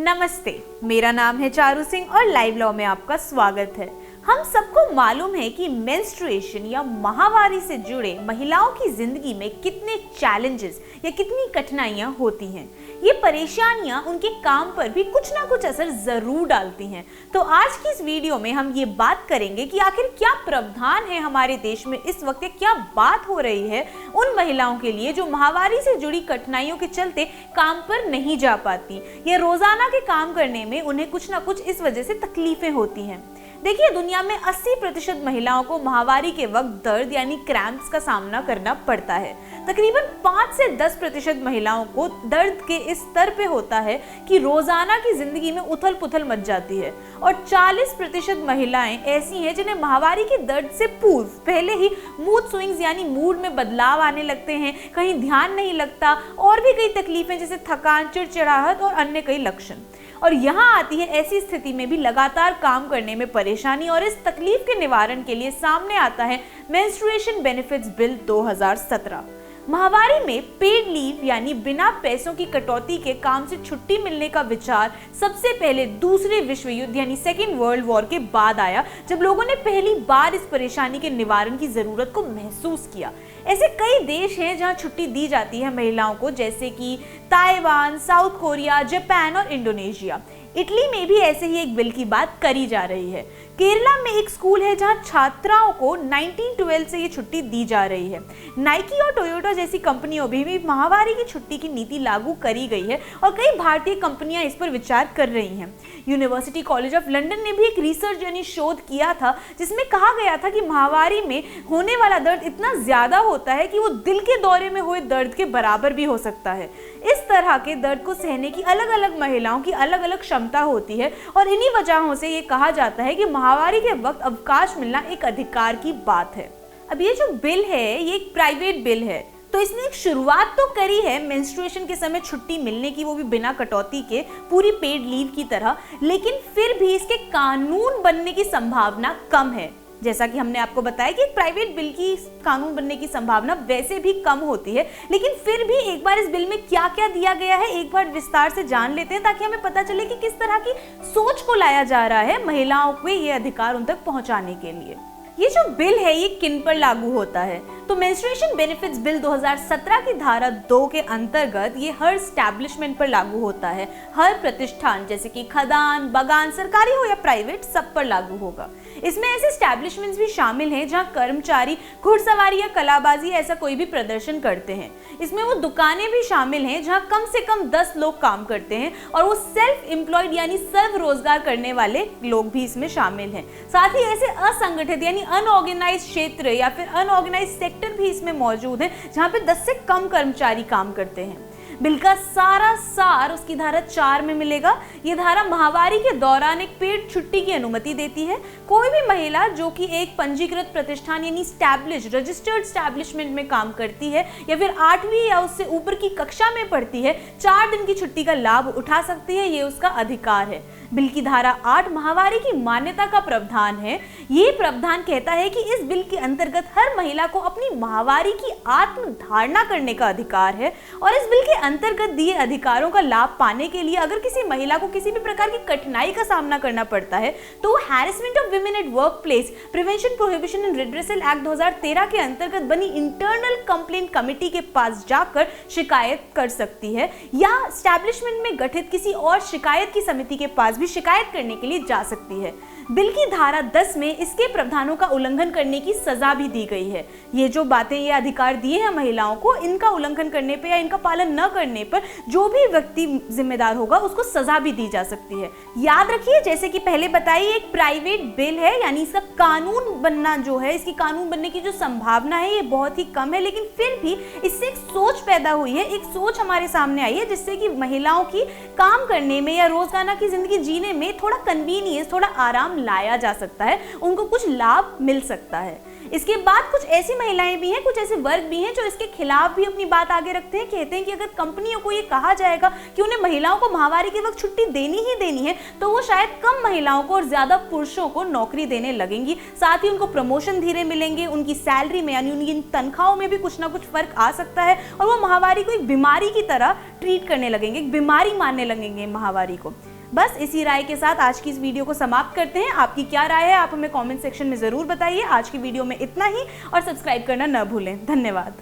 नमस्ते, मेरा नाम है चारू सिंह और लाइव लॉ में आपका स्वागत है। हम सबको मालूम है कि मेंस्ट्रुएशन या माहवारी से जुड़े महिलाओं की जिंदगी में कितने चैलेंजेस या कितनी कठिनाइयां होती हैं। ये परेशानियां उनके काम पर भी कुछ ना कुछ असर जरूर डालती हैं। तो आज की इस वीडियो में हम ये बात करेंगे कि आखिर क्या प्रावधान है हमारे देश में इस वक्त, क्या बात हो रही है उन महिलाओं के लिए जो माहवारी से जुड़ी कठिनाइयों के चलते काम पर नहीं जा पाती या रोजाना के काम करने में उन्हें कुछ ना कुछ इस वजह से तकलीफें होती हैं। देखिए, दुनिया में 80% महिलाओं को माहवारी के वक्त दर्द यानी क्रैम्प्स का सामना करना पड़ता है। तकरीबन 5 से 10% महिलाओं को दर्द के इस स्तर पे होता है कि रोजाना की जिंदगी में उथल पुथल मच जाती है और 40% महिलाएं ऐसी हैं जिन्हें माहवारी के दर्द से पूर्व पहले ही मूड स्विंग्स यानी मूड में बदलाव आने लगते हैं, कहीं ध्यान नहीं लगता और भी कई तकलीफें जैसे थकान, चिड़चिड़ाहट और अन्य कई लक्षण। और यहाँ आती है ऐसी स्थिति में भी लगातार काम करने में परेशानी और इस तकलीफ के निवारण के लिए सामने आता है मेंस्ट्रुएशन बेनिफिट्स बिल 2017। माहवारी में पेड लीव यानी बिना पैसों की कटौती के काम से छुट्टी मिलने का विचार सबसे पहले दूसरे विश्व युद्ध यानी सेकेंड वर्ल्ड वॉर के बाद आया, जब लोगों ने पहली बार इस परेशानी के निवारण की जरूरत को महसूस किया। ऐसे कई देश हैं जहां छुट्टी दी जाती है महिलाओं को, जैसे कि ताइवान, साउथ कोरिया, जापान और इंडोनेशिया। इटली में भी ऐसे ही एक बिल की बात करी जा रही है। केरला में एक स्कूल है जहां छात्राओं को 1912 से ये छुट्टी दी जा रही है। नाइकी और टोयोटा जैसी कंपनियों में भी माहवारी की छुट्टी की नीति लागू करी गई है और कई भारतीय कंपनियां इस पर विचार कर रही हैं। यूनिवर्सिटी कॉलेज ऑफ लंदन ने भी एक रिसर्च यानी शोध किया था जिसमें कहा गया था कि माहवारी में होने वाला दर्द इतना ज्यादा होता है कि वो दिल के दौरे में हुए दर्द के बराबर भी हो सकता है। इस तरह के दर्द को सहने की अलग अलग महिलाओं की अलग अलग क्षमता होती है और इन्हीं वजहों से ये कहा जाता है कि माहवारी के वक्त अवकाश मिलना एक अधिकार की बात है। अब ये जो बिल है ये एक प्राइवेट बिल है, तो इसने एक शुरुआत तो करी है मेंस्ट्रुएशन के समय छुट्टी मिलने की, वो भी बिना कटौती के, पूरी पेड लीव की तरह, लेकिन फिर भी इसके कानून बनने की संभावना कम है। जैसा कि हमने आपको बताया कि एक प्राइवेट बिल की कानून बनने की संभावना वैसे भी कम होती है, लेकिन फिर भी एक बार इस बिल में क्या क्या दिया गया है एक बार विस्तार से जान लेते हैं ताकि हमें पता चले कि किस तरह की सोच को लाया जा रहा है महिलाओं को ये अधिकार उन तक पहुंचाने के लिए। ये जो बिल है ये किन पर लागू होता है? तो मेंस्ट्रुएशन बेनिफिट्स बिल 2017 की धारा 2 के अंतर्गत ये हर एस्टैब्लिशमेंट पर लागू होता है। हर प्रतिष्ठान जैसे कि खदान, बगान, सरकारी हो या प्राइवेट, सब पर लागू होगा। इसमें ऐसे एस्टैब्लिशमेंट्स भी शामिल हैं जहां कर्मचारी घुड़सवारी या कलाबाजी ऐसा कोई भी प्रदर्शन करते हैं। इसमें वो दुकानें भी शामिल हैं जहां कम से कम 10 लोग काम करते हैं और वो सेल्फ एम्प्लॉयड यानी सर्व रोजगार करने वाले लोग भी इसमें शामिल हैं। साथ ही ऐसे असंगठित यानी अनऑर्गेनाइज्ड क्षेत्र या फिर अनऑर्गेनाइज्ड सेक्टर भी इसमें मौजूद है जहां पे 10 से कम कर्मचारी काम करते हैं। बिल का सारा सार उसकी धारा 4 में मिलेगा। ये धारा माहवारी के दौरान एक पेड छुट्टी की अनुमति देती है। कोई भी महिला जो कि एक पंजीकृत प्रतिष्ठान यानी स्टैब्लिश्ड रजिस्टर्ड एस्टैब्लिशमेंट में काम करती है या फिर 8वीं या उससे ऊपर की कक्षा में पढ़ती है, 4 दिन की छुट्टी का लाभ उठा सकती है। ये उसका अधिकार है। बिल की धारा 8 माहवारी की मान्यता का प्रावधान है। ये प्रावधान कहता है कि इस बिल के अंतर्गत हर महिला को अपनी माहवारी की आत्म धारणा करने का अधिकार है और इस बिल के अंतर्गत दिए अधिकारों का लाभ पाने के लिए अगर किसी महिला को किसी भी प्रकार की कठिनाई का सामना करना पड़ता है तो harassment of women at work place prevention prohibition and redressal act 2013 के अंतर्गत बनी इंटरनल कंप्लेंट कमेटी के पास जाकर शिकायत कर सकती है या एस्टैब्लिशमेंट में गठित किसी और शिकायत की समिति के पास भी शिकायत करने के लिए जा सकती है। बिल की धारा 10 में इसके प्रावधानों का उल्लंघन करने की सजा भी दी गई है। ये जो बातें ये अधिकार दिए हैं महिलाओं को, इनका उल्लंघन करने पे या इनका पालन न करने पर जो भी व्यक्ति जिम्मेदार होगा उसको सजा भी दी जा सकती है। याद रखिए, जैसे कि पहले बताई, एक प्राइवेट बिल है यानी इसका कानून बनना जो है, इसकी कानून बनने की जो संभावना है ये बहुत ही कम है, लेकिन फिर भी इससे एक सोच पैदा हुई है, एक सोच हमारे सामने आई है जिससे कि महिलाओं की काम करने में या रोजाना की जिंदगी जीने में थोड़ा कन्वीनियंस, थोड़ा आराम लाया जा सकता है, उनको कुछ लाभ मिल सकता है। इसके बाद कुछ ऐसी महिलाएं भी हैं, कुछ ऐसे वर्ग भी हैं जो इसके खिलाफ भी अपनी बात आगे रखते हैं। कहते हैं कि अगर कंपनियों को ये कहा जाएगा कि उन्हें महिलाओं को माहवारी के वक्त छुट्टी देनी ही देनी है तो वो शायद कम महिलाओं को और ज्यादा पुरुषों को नौकरी देने लगेंगी। साथ ही उनको प्रमोशन धीरे मिलेंगे, उनकी सैलरी में यानी उनकी तनख्वाहों में भी कुछ ना कुछ फर्क आ सकता है और वो माहवारी को एक बीमारी की तरह ट्रीट करने लगेंगे, एक बीमारी मानने लगेंगे माहवारी को। बस इसी राय के साथ आज की इस वीडियो को समाप्त करते हैं। आपकी क्या राय है आप हमें कमेंट सेक्शन में जरूर बताइए। आज की वीडियो में इतना ही और सब्सक्राइब करना न भूलें। धन्यवाद।